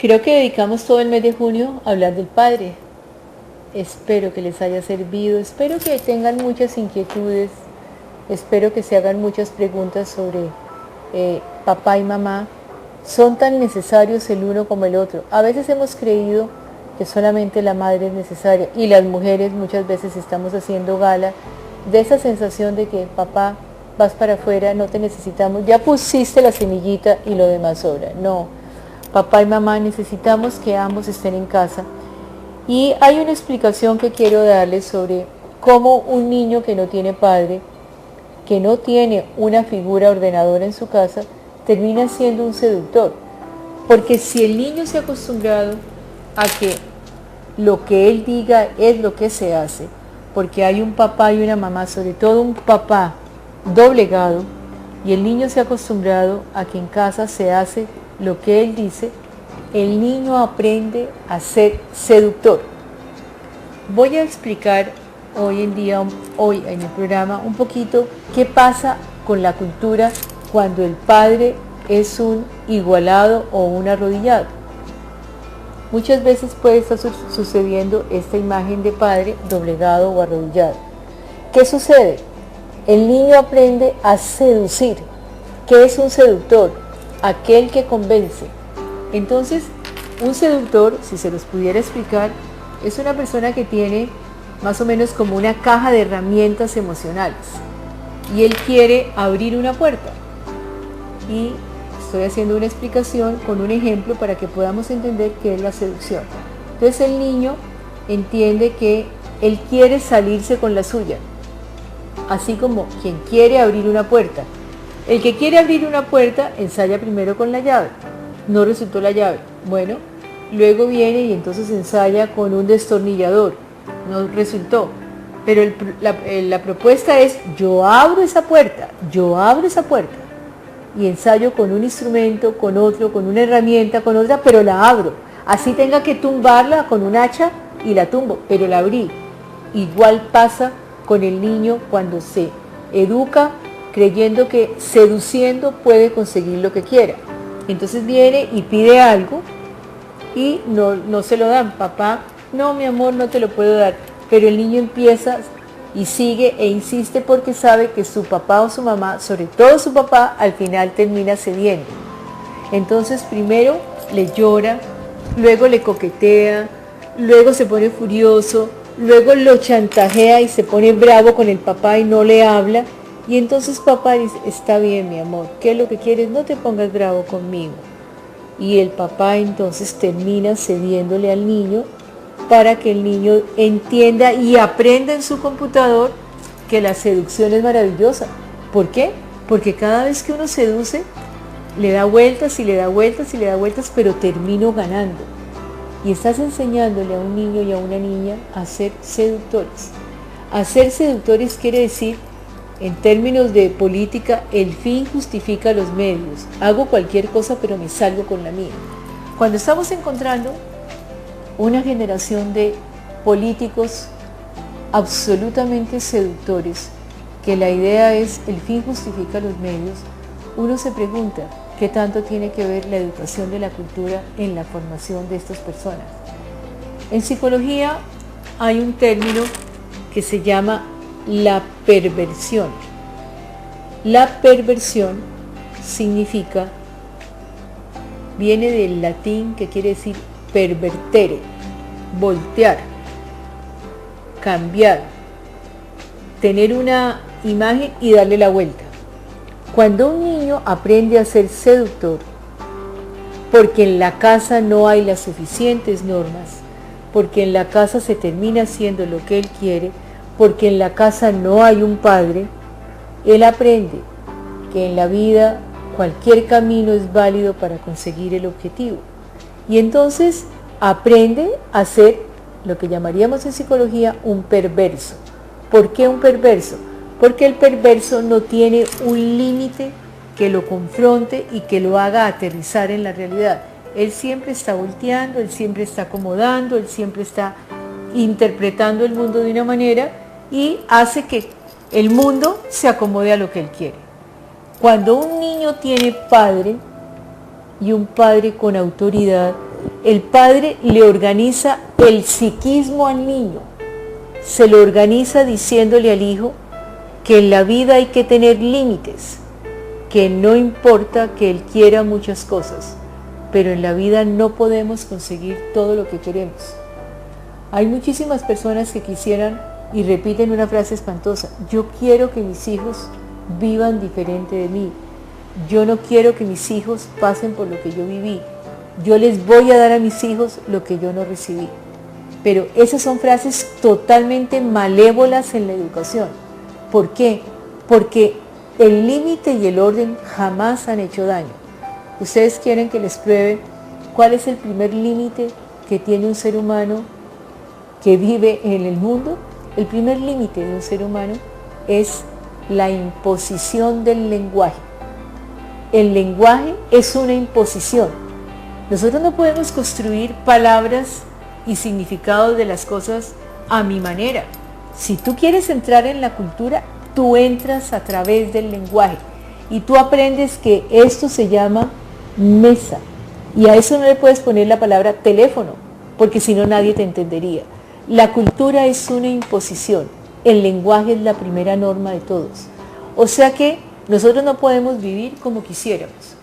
Creo que dedicamos todo el mes de junio a hablar del Padre. Espero que les haya servido, espero que tengan muchas inquietudes, espero que se hagan muchas preguntas sobre papá y mamá. Son tan necesarios el uno como el otro. A veces hemos creído que solamente la madre es necesaria y las mujeres muchas veces estamos haciendo gala de esa sensación de que papá, vas para afuera, no te necesitamos, ya pusiste la semillita y lo demás sobra. No, papá y mamá necesitamos que ambos estén en casa. Y hay una explicación que quiero darles sobre cómo un niño que no tiene padre, que no tiene una figura ordenadora en su casa, termina siendo un seductor. Porque si el niño se ha acostumbrado a que lo que él diga es lo que se hace, porque hay un papá y una mamá, sobre todo un papá doblegado, y el niño se ha acostumbrado a que en casa se hace lo que él dice, el niño aprende a ser seductor. Voy a explicar hoy en el programa, un poquito qué pasa con la cultura cuando el padre es un igualado o un arrodillado. Muchas veces puede estar sucediendo esta imagen de padre doblegado o arrodillado. ¿Qué sucede? El niño aprende a seducir. ¿Qué es un seductor? Aquel que convence. Entonces, un seductor, si se los pudiera explicar, es una persona que tiene más o menos como una caja de herramientas emocionales y él quiere abrir una puerta. Y estoy haciendo una explicación con un ejemplo para que podamos entender qué es la seducción. Entonces el niño entiende que él quiere salirse con la suya, así como quien quiere abrir una puerta. El que quiere abrir una puerta ensaya primero con la llave. No resultó la llave. Bueno, luego viene y entonces ensaya con un destornillador. No resultó. Pero la propuesta es, yo abro esa puerta. Y ensayo con un instrumento, con otro, con una herramienta, con otra, pero la abro. Así tenga que tumbarla con un hacha y la tumbo, pero la abrí. Igual pasa con el niño cuando se educa creyendo que seduciendo puede conseguir lo que quiera. Entonces viene y pide algo y no se lo dan. Papá, no mi amor, no te lo puedo dar. Pero el niño empieza y sigue e insiste porque sabe que su papá o su mamá, sobre todo su papá, al final termina cediendo. Entonces primero le llora, luego le coquetea, luego se pone furioso, luego lo chantajea y se pone bravo con el papá y no le habla. Y entonces papá dice, está bien mi amor, ¿qué es lo que quieres? No te pongas bravo conmigo. Y el papá entonces termina cediéndole al niño para que el niño entienda y aprenda en su computador que la seducción es maravillosa. ¿Por qué? Porque cada vez que uno seduce, le da vueltas y le da vueltas y le da vueltas, pero termino ganando. Y estás enseñándole a un niño y a una niña a ser seductores. A ser seductores quiere decir, en términos de política, el fin justifica los medios. Hago cualquier cosa, pero me salgo con la mía. Cuando estamos encontrando una generación de políticos absolutamente seductores, que la idea es el fin justifica los medios, uno se pregunta qué tanto tiene que ver la educación de la cultura en la formación de estas personas. En psicología hay un término que se llama la perversión. La perversión significa, viene del latín que quiere decir pervertere, voltear, cambiar, tener una imagen y darle la vuelta. Cuando un niño aprende a ser seductor, porque en la casa no hay las suficientes normas, porque en la casa se termina haciendo lo que él quiere, porque en la casa no hay un padre, él aprende que en la vida cualquier camino es válido para conseguir el objetivo. Y entonces aprende a ser lo que llamaríamos en psicología un perverso. ¿Por qué un perverso? Porque el perverso no tiene un límite que lo confronte y que lo haga aterrizar en la realidad. Él siempre está volteando, él siempre está acomodando, él siempre está interpretando el mundo de una manera y hace que el mundo se acomode a lo que él quiere. Cuando un niño tiene padre y un padre con autoridad, El padre le organiza el psiquismo al niño, se lo organiza diciéndole al hijo que en la vida hay que tener límites, que no importa que él quiera muchas cosas, pero en la vida no podemos conseguir todo lo que queremos. Hay muchísimas personas que quisieran y repiten una frase espantosa: yo quiero que mis hijos vivan diferente de mí, yo no quiero que mis hijos pasen por lo que yo viví, yo les voy a dar a mis hijos lo que yo no recibí. Pero esas son frases totalmente malévolas en la educación. ¿Por qué? Porque el límite y el orden jamás han hecho daño. ¿Ustedes quieren que les pruebe cuál es el primer límite que tiene un ser humano que vive en el mundo? El primer límite de un ser humano es la imposición del lenguaje. El lenguaje es una imposición. Nosotros no podemos construir palabras y significados de las cosas a mi manera. Si tú quieres entrar en la cultura, tú entras a través del lenguaje y tú aprendes que esto se llama mesa, y a eso no le puedes poner la palabra teléfono, porque si no nadie te entendería. La cultura es una imposición, el lenguaje es la primera norma de todos. O sea que nosotros no podemos vivir como quisiéramos.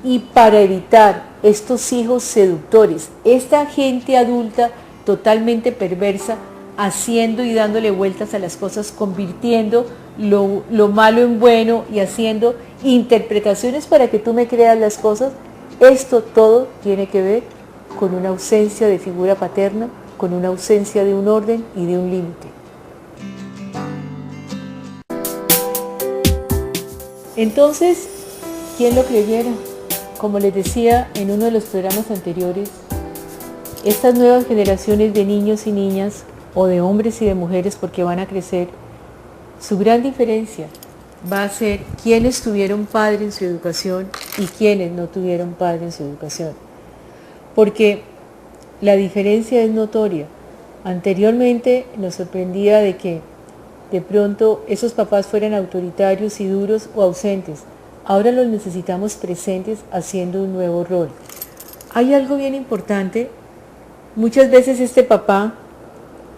Y para evitar estos hijos seductores, esta gente adulta totalmente perversa, haciendo y dándole vueltas a las cosas, convirtiendo lo malo en bueno y haciendo interpretaciones para que tú me creas las cosas, esto todo tiene que ver con una ausencia de figura paterna, con una ausencia de un orden y de un límite. Entonces, ¿quién lo creyera? Como les decía en uno de los programas anteriores, estas nuevas generaciones de niños y niñas, o de hombres y de mujeres, porque van a crecer, su gran diferencia va a ser quiénes tuvieron padre en su educación y quiénes no tuvieron padre en su educación. Porque la diferencia es notoria. Anteriormente nos sorprendía de que de pronto esos papás fueran autoritarios y duros o ausentes. Ahora los necesitamos presentes haciendo un nuevo rol. Hay algo bien importante. Muchas veces este papá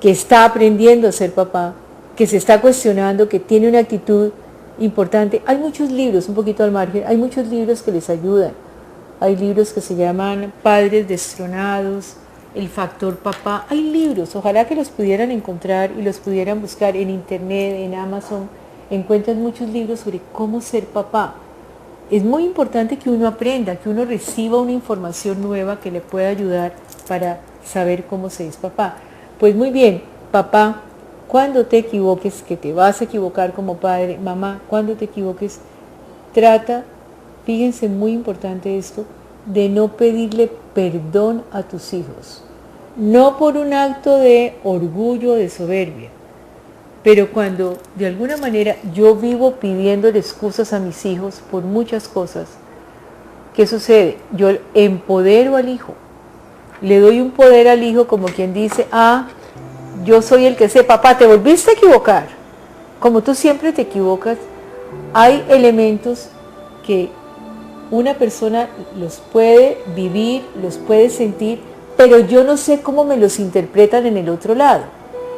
que está aprendiendo a ser papá, que se está cuestionando, que tiene una actitud importante, hay muchos libros, un poquito al margen, hay muchos libros que les ayudan. Hay libros que se llaman Padres Destronados, El Factor Papá. Hay libros, ojalá que los pudieran encontrar y los pudieran buscar en internet, en Amazon. Encuentran muchos libros sobre cómo ser papá. Es muy importante que uno aprenda, que uno reciba una información nueva que le pueda ayudar para saber cómo se es papá. Pues muy bien, papá, cuando te equivoques, que te vas a equivocar como padre, mamá, cuando te equivoques, trata, fíjense, muy importante esto, de no pedirle perdón a tus hijos. No por un acto de orgullo, de soberbia, pero cuando de alguna manera yo vivo pidiéndole excusas a mis hijos por muchas cosas, ¿qué sucede? Yo empodero al hijo. Le doy un poder al hijo como quien dice, yo soy el que sé, papá, te volviste a equivocar. Como tú siempre te equivocas, hay elementos que una persona los puede vivir, los puede sentir, pero yo no sé cómo me los interpretan en el otro lado.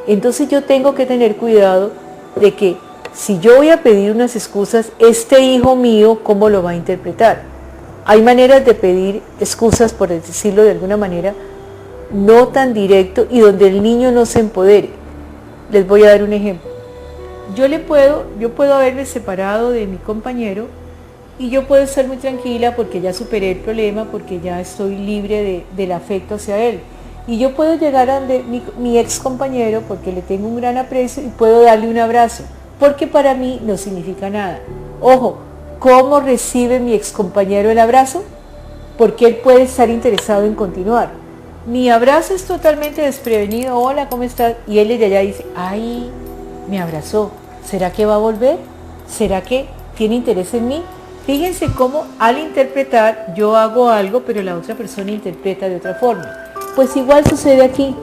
Entonces yo tengo que tener cuidado de que si yo voy a pedir unas excusas, este hijo mío, ¿cómo lo va a interpretar? Hay maneras de pedir excusas, por decirlo de alguna manera, no tan directo y donde el niño no se empodere. Les voy a dar un ejemplo. Yo puedo haberme separado de mi compañero y yo puedo estar muy tranquila porque ya superé el problema, porque ya estoy libre del afecto hacia él. Y yo puedo llegar a donde mi ex compañero porque le tengo un gran aprecio y puedo darle un abrazo, porque para mí no significa nada. Ojo, ¿cómo recibe mi ex compañero el abrazo? Porque él puede estar interesado en continuar. Mi abrazo es totalmente desprevenido, hola, ¿cómo estás? Y él desde allá dice, ay, me abrazó, ¿será que va a volver? ¿Será que tiene interés en mí? Fíjense cómo al interpretar yo hago algo, pero la otra persona interpreta de otra forma. Pues igual sucede aquí.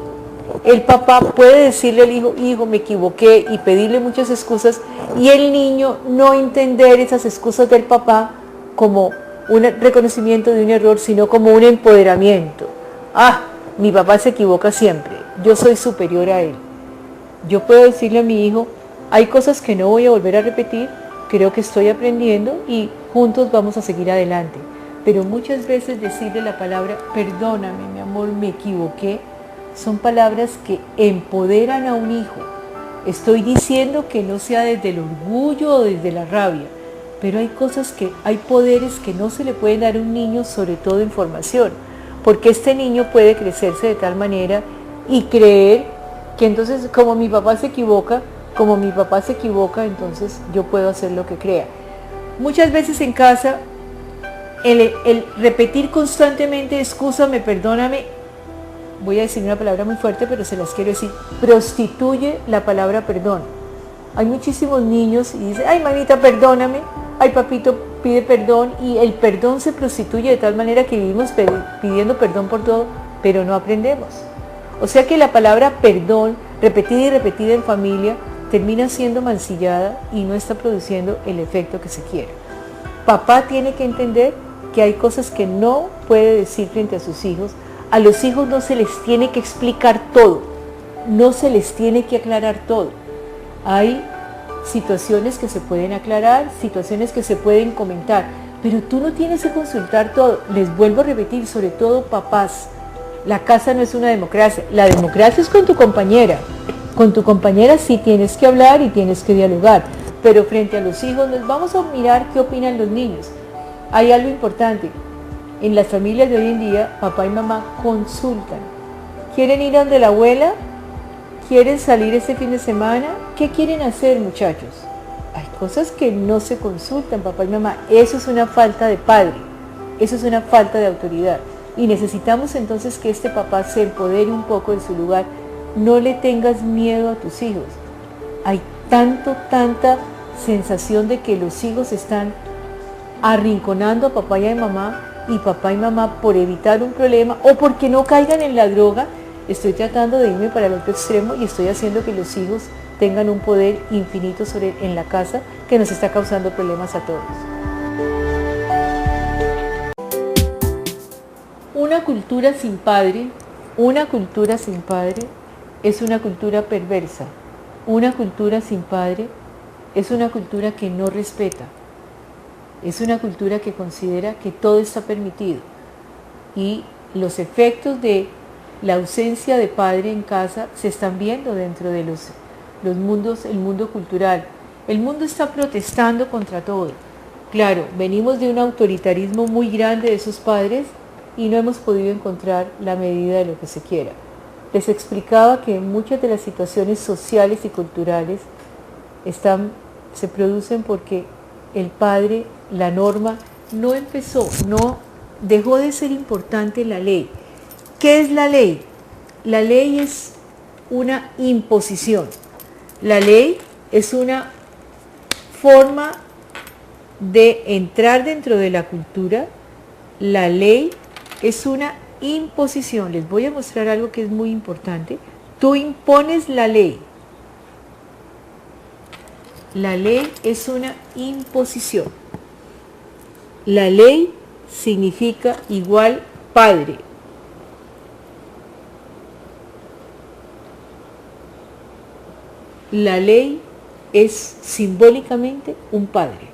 El papá puede decirle al hijo, hijo, me equivoqué, y pedirle muchas excusas, y el niño no entender esas excusas del papá como un reconocimiento de un error, sino como un empoderamiento. ah, mi papá se equivoca siempre, yo soy superior a él. Yo puedo decirle a mi hijo, hay cosas que no voy a volver a repetir, creo que estoy aprendiendo y juntos vamos a seguir adelante. Pero muchas veces decirle la palabra, perdóname mi amor, me equivoqué, son palabras que empoderan a un hijo. Estoy diciendo que no sea desde el orgullo o desde la rabia, pero hay cosas hay poderes que no se le pueden dar a un niño, sobre todo en formación, porque este niño puede crecerse de tal manera y creer que entonces como mi papá se equivoca, entonces yo puedo hacer lo que crea. Muchas veces en casa, el repetir constantemente, excúsame, perdóname, voy a decir una palabra muy fuerte, pero se las quiero decir, prostituye la palabra perdón. Hay muchísimos niños y dicen, ay mamita, perdóname, ay papito, pide perdón, y el perdón se prostituye de tal manera que vivimos pidiendo perdón por todo, pero no aprendemos. O sea que la palabra perdón, repetida y repetida en familia, termina siendo mancillada y no está produciendo el efecto que se quiere. Papá tiene que entender que hay cosas que no puede decir frente a sus hijos. A los hijos no se les tiene que explicar todo, no se les tiene que aclarar todo. Hay situaciones que se pueden aclarar, situaciones que se pueden comentar, pero tú no tienes que consultar todo. Les vuelvo a repetir, sobre todo papás, la casa no es una democracia, la democracia es con tu compañera. Con tu compañera sí tienes que hablar y tienes que dialogar, pero frente a los hijos nos vamos a mirar qué opinan los niños. Hay algo importante, en las familias de hoy en día, papá y mamá consultan. ¿Quieren ir donde la abuela? ¿Quieren salir este fin de semana? ¿Qué quieren hacer, muchachos? Hay cosas que no se consultan, papá y mamá. Eso es una falta de padre, eso es una falta de autoridad. Y necesitamos entonces que este papá se empodere un poco en su lugar. No le tengas miedo a tus hijos. Hay tanta sensación de que los hijos están arrinconando a papá y a mamá, y papá y mamá, por evitar un problema o porque no caigan en la droga, estoy tratando de irme para el otro extremo y estoy haciendo que los hijos tengan un poder infinito en la casa que nos está causando problemas a todos. Una cultura sin padre es una cultura perversa. Una cultura sin padre es una cultura que no respeta. Es una cultura que considera que todo está permitido. Y los efectos de la ausencia de padre en casa se están viendo dentro de los mundos, el mundo cultural. El mundo está protestando contra todo. Claro, venimos de un autoritarismo muy grande de esos padres y no hemos podido encontrar la medida de lo que se quiera. Les explicaba que muchas de las situaciones sociales y culturales se producen porque el padre, la norma, no dejó de ser importante la ley. ¿Qué es la ley? La ley es una imposición. La ley es una forma de entrar dentro de la cultura. La ley es una imposición. Les voy a mostrar algo que es muy importante. Tú impones la ley. La ley es una imposición. La ley significa igual padre. La ley es simbólicamente un padre.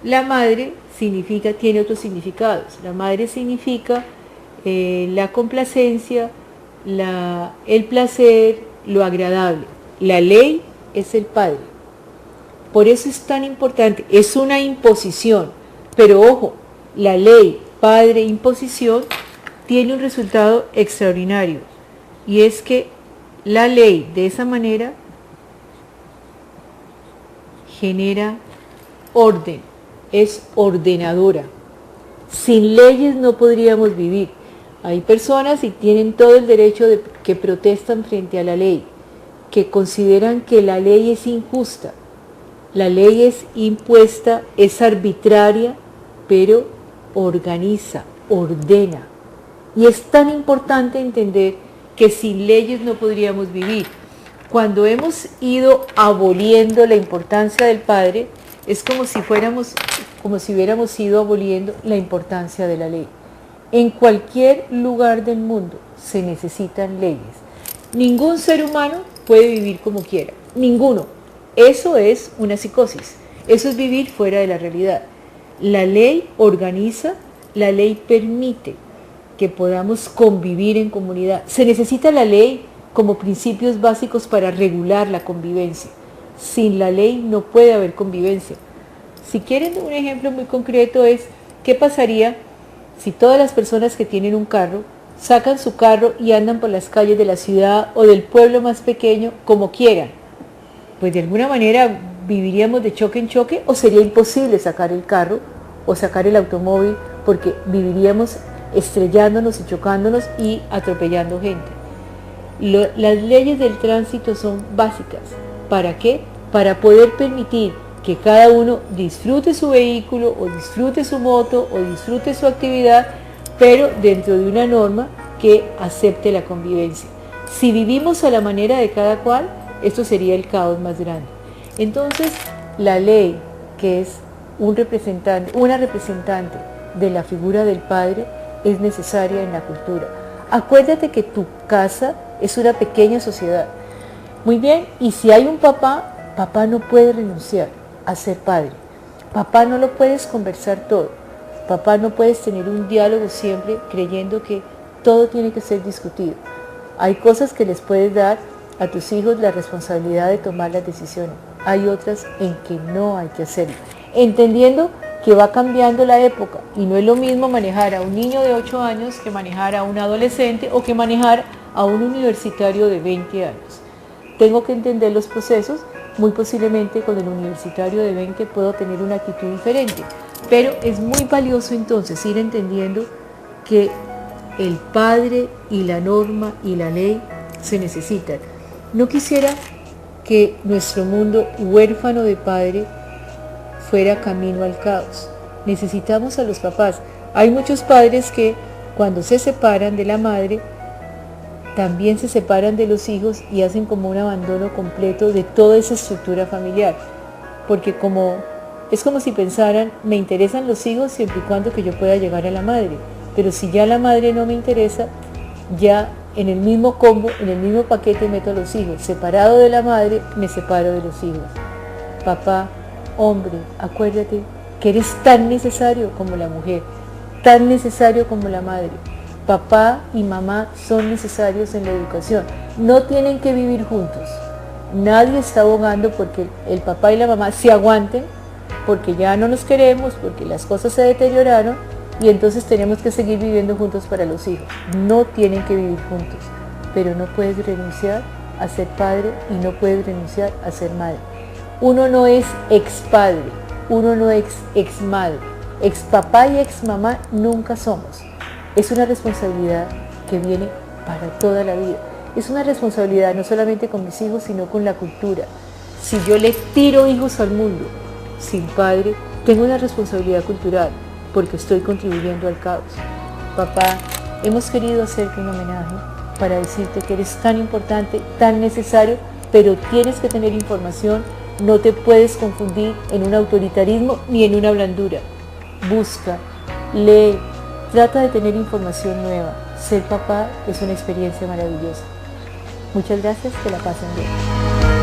La madre tiene otros significados. La madre significa la complacencia, el placer, lo agradable. La ley es el padre. Por eso es tan importante. Es una imposición. Pero ojo, la ley, padre, imposición, tiene un resultado extraordinario. Y es que la ley, de esa manera, genera orden, es ordenadora. Sin leyes no podríamos vivir. Hay personas y tienen todo el derecho que protestan frente a la ley, que consideran que la ley es injusta. La ley es impuesta, es arbitraria, pero organiza, ordena. Y es tan importante entender que sin leyes no podríamos vivir. Cuando hemos ido aboliendo la importancia del padre, es como si hubiéramos ido aboliendo la importancia de la ley. En cualquier lugar del mundo se necesitan leyes. Ningún ser humano puede vivir como quiera, ninguno. Eso es una psicosis, eso es vivir fuera de la realidad. La ley organiza, la ley permite que podamos convivir en comunidad. Se necesita la ley como principios básicos para regular la convivencia. Sin la ley no puede haber convivencia. Si quieren un ejemplo muy concreto es, ¿qué pasaría si todas las personas que tienen un carro sacan su carro y andan por las calles de la ciudad o del pueblo más pequeño como quieran? Pues de alguna manera viviríamos de choque en choque, o sería imposible sacar el carro o sacar el automóvil, porque viviríamos estrellándonos y chocándonos y atropellando gente. Las leyes del tránsito son básicas. ¿Para qué? Para poder permitir que cada uno disfrute su vehículo o disfrute su moto o disfrute su actividad, pero dentro de una norma que acepte la convivencia. Si vivimos a la manera de cada cual, esto sería el caos más grande. Entonces, la ley, que es una representante de la figura del padre, es necesaria en la cultura. Acuérdate que tu casa es una pequeña sociedad. Muy bien, y si hay un papá, papá no puede renunciar a ser padre. Papá no lo puedes conversar todo. Papá no puedes tener un diálogo siempre creyendo que todo tiene que ser discutido. Hay cosas que les puedes dar a tus hijos la responsabilidad de tomar las decisiones. Hay otras en que no hay que hacerlo. Entendiendo que va cambiando la época y no es lo mismo manejar a un niño de 8 años que manejar a un adolescente o que manejar a un universitario de 20 años. Tengo que entender los procesos. Muy posiblemente con el universitario de 20 puedo tener una actitud diferente, pero es muy valioso entonces ir entendiendo que el padre y la norma y la ley se necesitan. No quisiera que nuestro mundo huérfano de padre fuera camino al caos. Necesitamos a los papás. Hay muchos padres que cuando se separan de la madre, también se separan de los hijos y hacen como un abandono completo de toda esa estructura familiar. Porque es como si pensaran, me interesan los hijos siempre y cuando que yo pueda llegar a la madre. Pero si ya la madre no me interesa, ya en el mismo combo, en el mismo paquete meto a los hijos. Separado de la madre, me separo de los hijos. Papá, hombre, acuérdate que eres tan necesario como la mujer, tan necesario como la madre. Papá y mamá son necesarios en la educación. No tienen que vivir juntos. Nadie está abogando porque el papá y la mamá se aguanten, porque ya no nos queremos, porque las cosas se deterioraron y entonces tenemos que seguir viviendo juntos para los hijos. No tienen que vivir juntos, pero no puedes renunciar a ser padre y no puedes renunciar a ser madre. Uno no es ex padre, uno no es ex madre. Ex papá y ex mamá nunca somos. Es una responsabilidad que viene para toda la vida. Es una responsabilidad no solamente con mis hijos, sino con la cultura. Si yo le tiro hijos al mundo sin padre, tengo una responsabilidad cultural porque estoy contribuyendo al caos. Papá, hemos querido hacerte un homenaje para decirte que eres tan importante, tan necesario, pero tienes que tener información. No te puedes confundir en un autoritarismo ni en una blandura. Busca, lee. Trata de tener información nueva. Ser papá es una experiencia maravillosa. Muchas gracias, que la pasen bien.